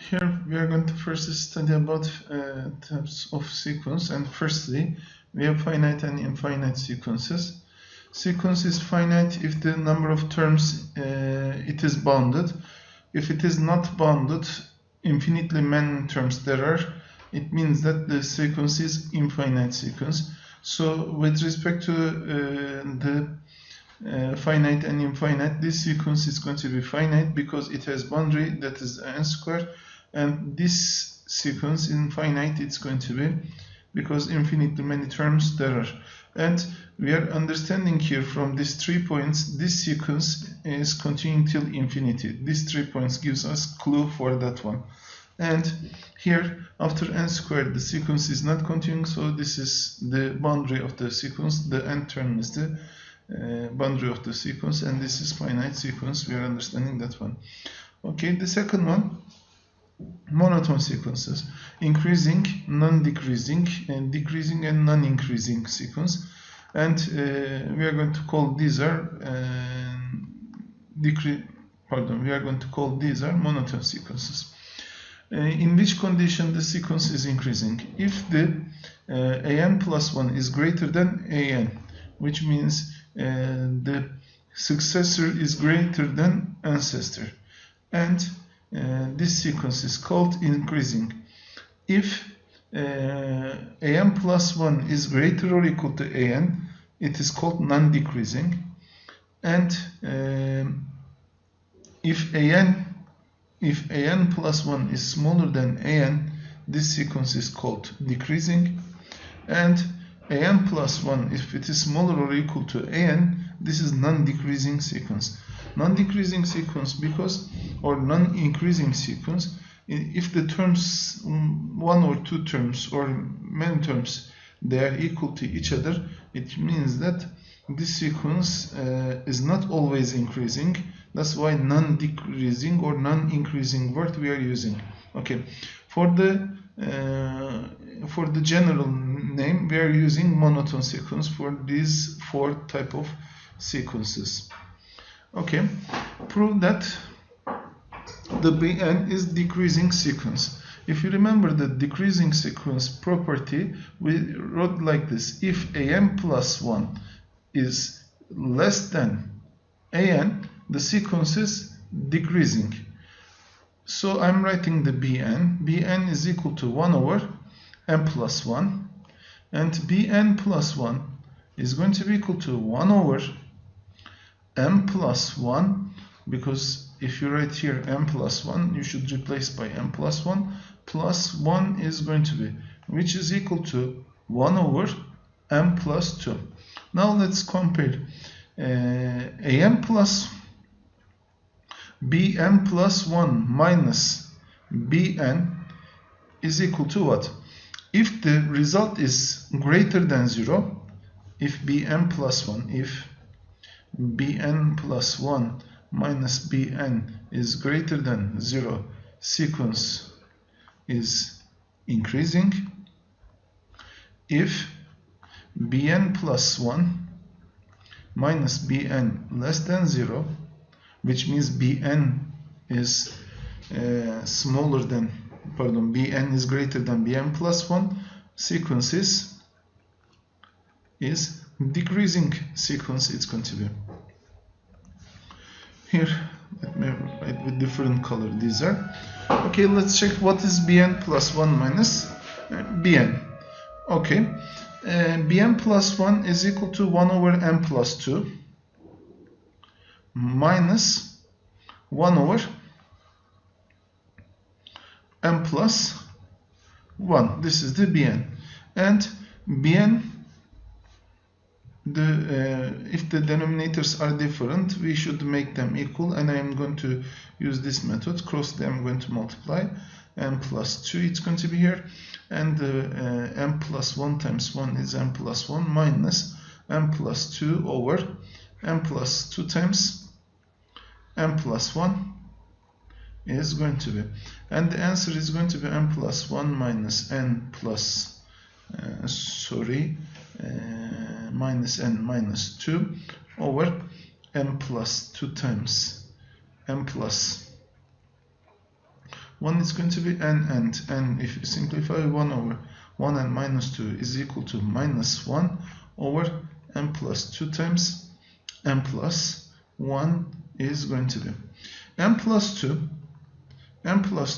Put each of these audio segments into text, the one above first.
Here we are going to first study about types of sequence, and firstly we have finite and infinite sequences. Sequence is finite if the number of terms it is bounded. If it is not bounded, infinitely many terms there are, it means that the sequence is infinite sequence. So with respect to the finite and infinite, this sequence is going to be finite because it has boundary, that is n squared, and this sequence infinite it's going to be because infinitely many terms there are. And we are understanding here from these 3 points, this sequence is continuing till infinity. These 3 points gives us clue for that one. And here after n squared the sequence is not continuing, so this is the boundary of the sequence. The n term is the boundary of the sequence, and this is finite sequence. We are understanding that one. Okay, the second one, monotone sequences, increasing, non-decreasing, and decreasing and non-increasing sequence. And we are going to call these are monotone sequences. In which condition the sequence is increasing? If the an plus 1 is greater than an, which means the successor is greater than ancestor, and this sequence is called increasing. If an plus 1 is greater or equal to an, it is called non-decreasing. And if an plus 1 is smaller than an, this sequence is called decreasing. And an plus 1, if it is smaller or equal to an, this is non-decreasing sequence. Non-decreasing sequence because, or non-increasing sequence, if the terms, one or two terms or many terms, they are equal to each other, it means that this sequence is not always increasing. That's why non-decreasing or non-increasing word we are using. Okay, for the general name we are using monotone sequence for these 4 type of sequences. Okay, prove that the Bn is decreasing sequence. If you remember the decreasing sequence property, we wrote like this: if an plus 1 is less than an, the sequence is decreasing. So I'm writing the Bn. Bn is equal to 1 over n plus 1, and Bn plus 1 is going to be equal to 1 over m plus 1, because if you write here m plus 1, you should replace by m plus 1, plus 1 is going to be, which is equal to 1 over m plus 2. Now let's compare am plus bn plus 1 minus bn is equal to what? If the result is greater than 0, if bn plus 1, if bn plus 1 minus bn is greater than 0, sequence is increasing. If bn plus 1 minus bn less than 0, which means bn is bn is greater than bn plus 1, sequence is decreasing sequence. It's going to be. Here, let me write with different color. These are. Okay, let's check what is bn plus 1 minus bn. Okay, bn plus 1 is equal to 1 over n plus 2 minus 1 over n plus 1. This is the bn. And bn, if the denominators are different, we should make them equal, and I am going to use this method. Cross them, I'm going to multiply. n plus 2 it's going to be here, and n plus 1 times 1 is n plus 1 minus n plus 2 over n plus 2 times n plus 1 is going to be, and the answer is going to be n plus 1 minus n plus minus n minus 2 over n plus 2 times n plus 1 is going to be n, and if you simplify 1 over 1 and minus 2 is equal to minus 1 over n plus 2 times n plus 1 is going to be n plus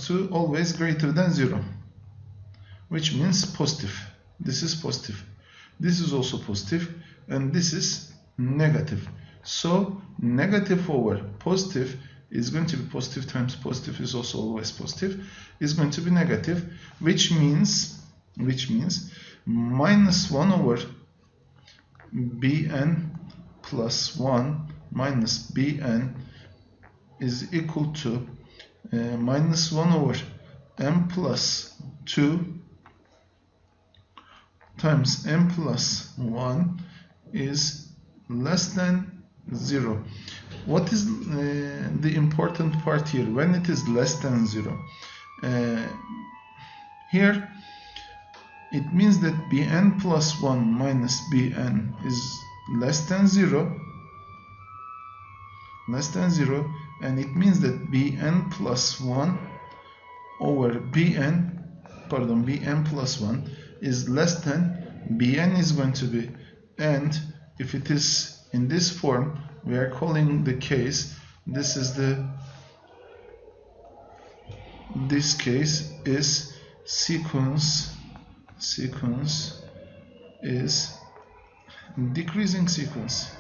2 always greater than 0, which means positive. This is positive, this is also positive, and this is negative. So negative over positive is going to be positive times positive is also always positive, is going to be negative, which means minus 1 over bn plus 1 minus bn is equal to minus 1 over n plus 2 times n plus 1 is less than 0. What is the important part here? When it is less than 0, here it means that bn plus 1 minus bn is less than 0, and it means that bn plus 1 over bn plus 1 is less than bn is going to be, and if it is in this form, we are calling the case, this case is sequence is decreasing sequence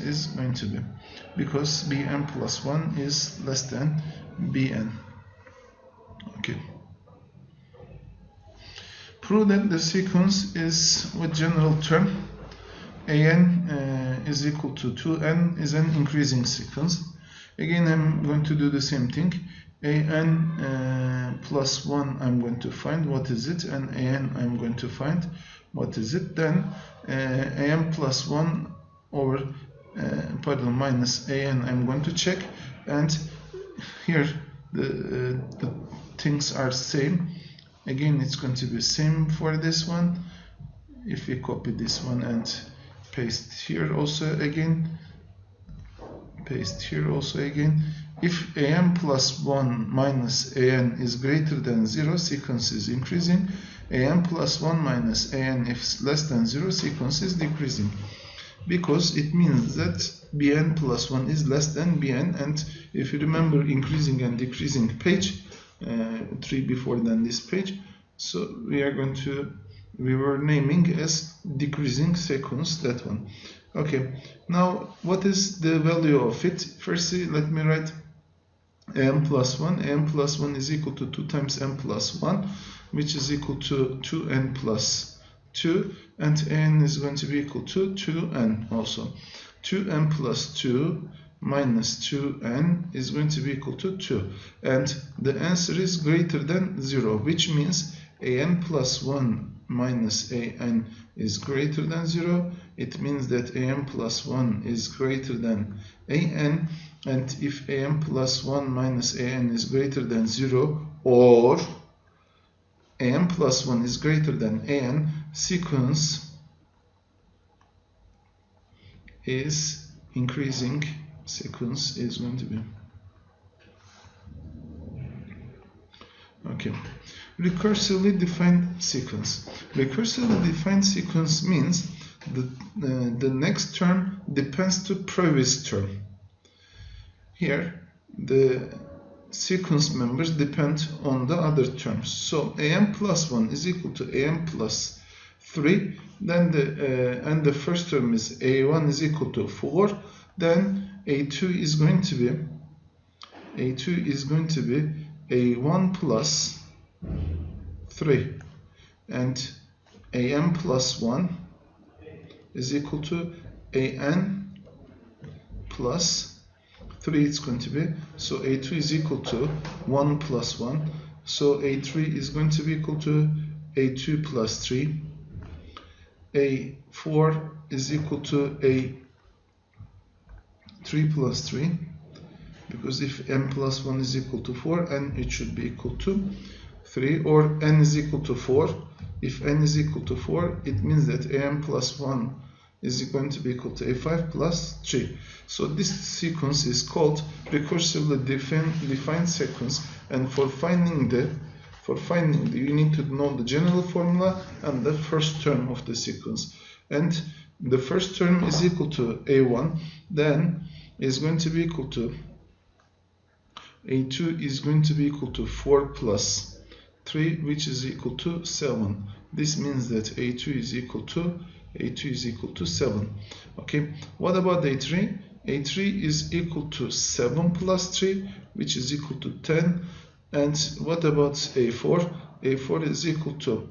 is going to be, because bn plus 1 is less than bn. Okay. Prove that the sequence is with general term an is equal to 2n is an increasing sequence. Again, I'm going to do the same thing. An plus 1 I'm going to find what is it, and an I'm going to find what is it. Then an plus 1 over minus an I'm going to check, and here the things are same. Again, it's going to be same for this one. If we copy this one and paste here also again, if an plus 1 minus an is greater than 0, sequence is increasing. An plus 1 minus an is less than 0, sequence is decreasing, because it means that bn plus 1 is less than bn. And if you remember increasing and decreasing page 3 before than this page, so we were naming as decreasing sequence, that one. Okay, now what is the value of it? Firstly, let me write n plus 1. N plus 1 is equal to 2 times n plus 1, which is equal to 2n plus 2, and n is going to be equal to 2n also. 2n plus 2 minus 2n is going to be equal to 2, and the answer is greater than 0, which means an plus 1 minus an is greater than 0. It means that an plus 1 is greater than an, and if an plus 1 minus an is greater than 0, or an plus 1 is greater than an, sequence is increasing. Sequence is going to be okay. Recursively defined sequence. Recursively defined sequence means the next term depends to previous term. Here the sequence members depend on the other terms. So an plus 1 is equal to an plus 3, then the first term is a1 is equal to 4, then a2 is going to be a1 plus 3, and an plus 1 is equal to an plus 3. It's going to be, so a2 is equal to 1 plus 1, so a3 is going to be equal to a2 plus 3. a4 is equal to a3 plus 3, because if n plus 1 is equal to 4, n it should be equal to 3, or n is equal to 4. If n is equal to 4, it means that an plus 1 is going to be equal to A5 plus 3. So this sequence is called recursively defined sequence, and for finding you need to know the general formula and the first term of the sequence. And the first term is equal to A1, then is going to be equal to A2 is going to be equal to 4 plus 3, which is equal to 7. This means that A2 is equal to 7. Okay, what about A3? A3 is equal to 7 plus 3, which is equal to 10. And what about A4? A4 is equal to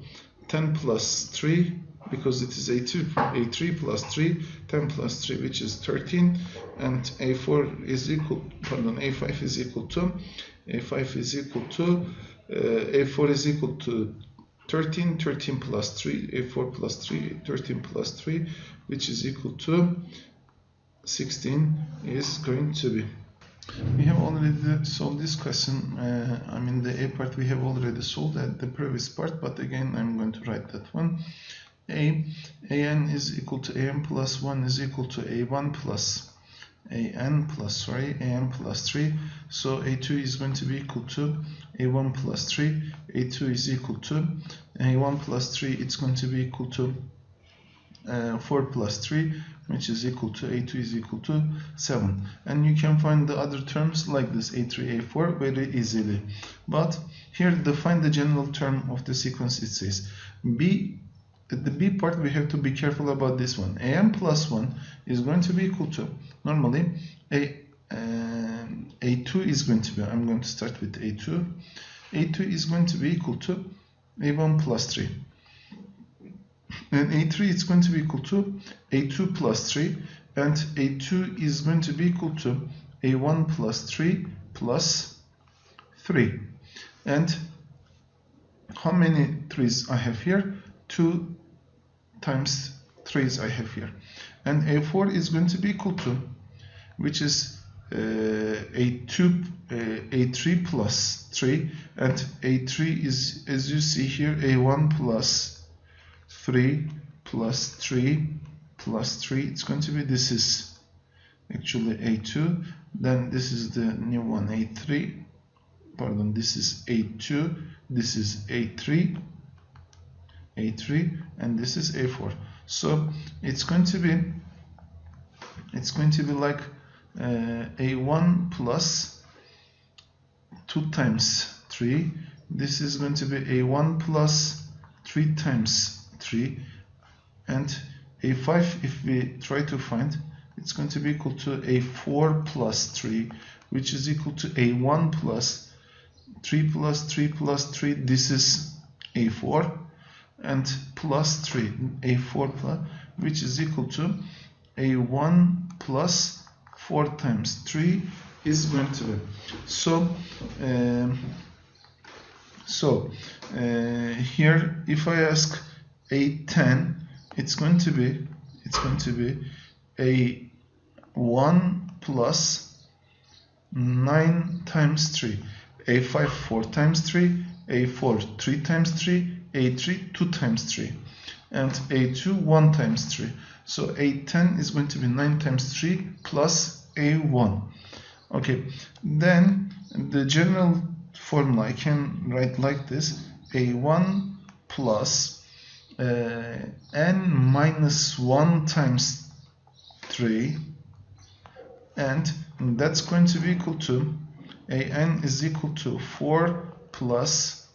10 plus 3, because it is A3 plus 3, 10 plus 3, which is 13. And A5 is equal to A4 is equal to 13, 13 plus 3, A4 plus 3, 13 plus 3, which is equal to 16 is going to be. We have already solved this question. The A part we have already solved at the previous part, but again I'm going to write that one. An is equal to an plus 1 is equal to an plus 3. So A2 is going to be equal to A1 plus 3. A2 is equal to A1 plus 3. It's going to be equal to 4 plus 3, which is equal to A2 is equal to 7. And you can find the other terms like this, A3, A4, very easily. But here, find the general term of the sequence. It says the B part, we have to be careful about this one. An plus 1 is going to be equal to, normally, A2 is going to be, I'm going to start with A2. A2 is going to be equal to A1 plus 3. And A3 is going to be equal to A2 plus 3. And A2 is going to be equal to A1 plus 3 plus 3. And how many 3's I have here? 2 times 3's I have here. And A4 is going to be equal to, which is A3 plus 3. And A3 is, as you see here, A1 plus 3 plus 3 plus 3. It's going to be, this is actually A2. Then this is the new one, A3. Pardon, this is A2. This is A3. And this is A4. So it's going to be like A1 plus 2 times 3. This is going to be A1 plus 3 times 3. And A5, if we try to find, it's going to be equal to A4 plus 3, which is equal to A1 plus 3 plus 3 plus 3. This is A4. And plus 3, A4 plus, which is equal to A1 plus 4 times 3 is going to be. So here, if I ask A10, it's going to be A1 plus 9 times 3, A5 4 times 3, A4 3 times 3, A3 2 times 3, and A2 1 times 3. So A10 is going to be 9 times 3 plus A1. Okay, then the general formula I can write like this: A1 plus n minus 1 times 3, and that's going to be equal to An is equal to 4 plus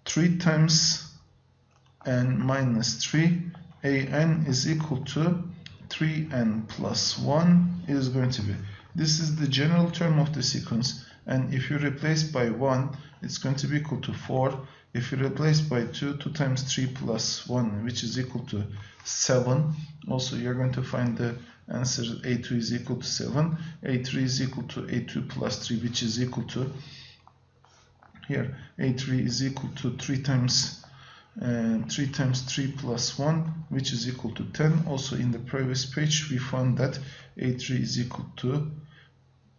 3 times n minus 3. An is equal to 3n plus 1 is going to be. This is the general term of the sequence. And if you replace by 1, it's going to be equal to 4. If you replace by 2, 2 times 3 plus 1, which is equal to 7. Also, you're going to find the answer. A2 is equal to 7. A3 is equal to A2 plus 3, which is equal to, here, A3 is equal to 3 times 3 plus 1, which is equal to 10. Also, in the previous page, we found that A3 is equal to,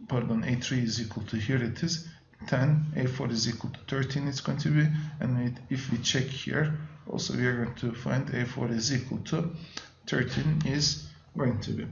A3 is equal to, here it is, 10. A4 is equal to 13, it's going to be. And if we check here, also we are going to find A4 is equal to 13 is going to be.